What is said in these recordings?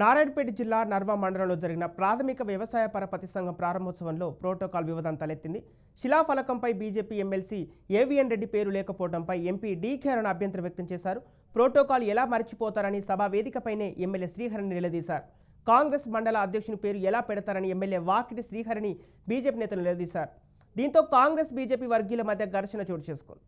నారాయణపేట జిల్లా నర్వా మండలంలో జరిగిన ప్రాథమిక వ్యవసాయ పరపతి సంఘం ప్రారంభోత్సవంలో ప్రోటోకాల్ వివాదం తలెత్తింది. శిలాఫలకంపై బీజేపీ ఎమ్మెల్సీ ఏవిఎన్ రెడ్డి పేరు లేకపోవడంపై ఎంపీ డీకే అరుణ అభ్యంతరం వ్యక్తం చేశారు. ప్రోటోకాల్ ఎలా మర్చిపోతారని సభా వేదికపైనే ఎమ్మెల్యే శ్రీహరిని నిలదీశారు. కాంగ్రెస్ మండల అధ్యక్షుని పేరు ఎలా పెడతారని ఎమ్మెల్యే వాకిటి శ్రీహరిని బీజేపీ నేతలు నిలదీశారు. దీంతో కాంగ్రెస్ బీజేపీ వర్గీయుల మధ్య ఘర్షణ చోటు చేసుకుంది.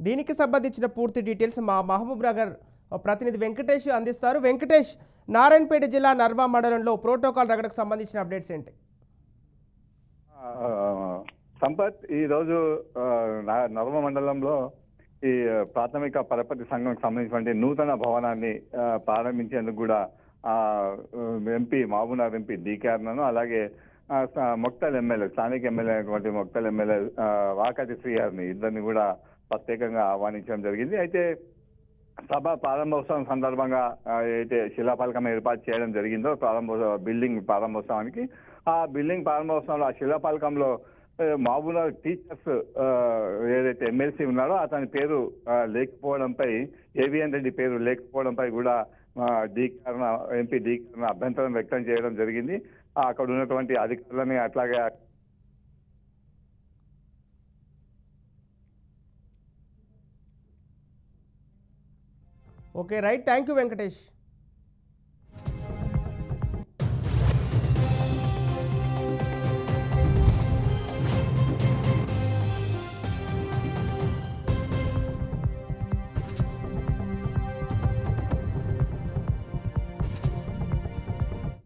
దీనికి సంబంధించిన పూర్తి డీటెయిల్స్ మా మహబూబ్ నగర్ ప్రతినిధి వెంకటేష్ అందిస్తారు. వెంకటేష్, నారాయణపేట జిల్లా నర్వా మండలంలో ప్రోటోకాల్ రగడకు సంబంధించిన అప్డేట్స్ ఏంటి? సంపత్, ఈరోజు నర్వా మండలంలో ఈ ప్రాథమిక పరపతి సంఘంకి సంబంధించినటువంటి నూతన భవనాన్ని ప్రారంభించేందుకు కూడా ఎంపీ మహబూబ్నగర్ ఎంపీ డీకే అరుణను, అలాగే మొక్తల్ ఎమ్మెల్యే, స్థానిక ఎమ్మెల్యే అయినటువంటి మొక్తల్ ఎమ్మెల్యే వాకటి శ్రీహరిని ఇద్దరిని కూడా ప్రత్యేకంగా ఆహ్వానించడం జరిగింది. అయితే సభ ప్రారంభోత్సవం సందర్భంగా అయితే శిలాఫలకం ఏర్పాటు చేయడం జరిగిందో బిల్డింగ్ ప్రారంభోత్సవానికి, ఆ బిల్డింగ్ ప్రారంభోత్సవంలో ఆ శిలాఫలకంలో మహబూబ్నగర్ టీచర్స్ ఏదైతే ఎమ్మెల్సీ ఉన్నాడో అతని పేరు లేకపోవడంపై, ఏవిఎన్ రెడ్డి పేరు లేకపోవడంపై కూడా ఎంపీ డీకే అరుణ అభ్యంతరం వ్యక్తం చేయడం జరిగింది. అక్కడ ఉన్నటువంటి అధికారులని అట్లాగే okay, right, thank you Venkatesh.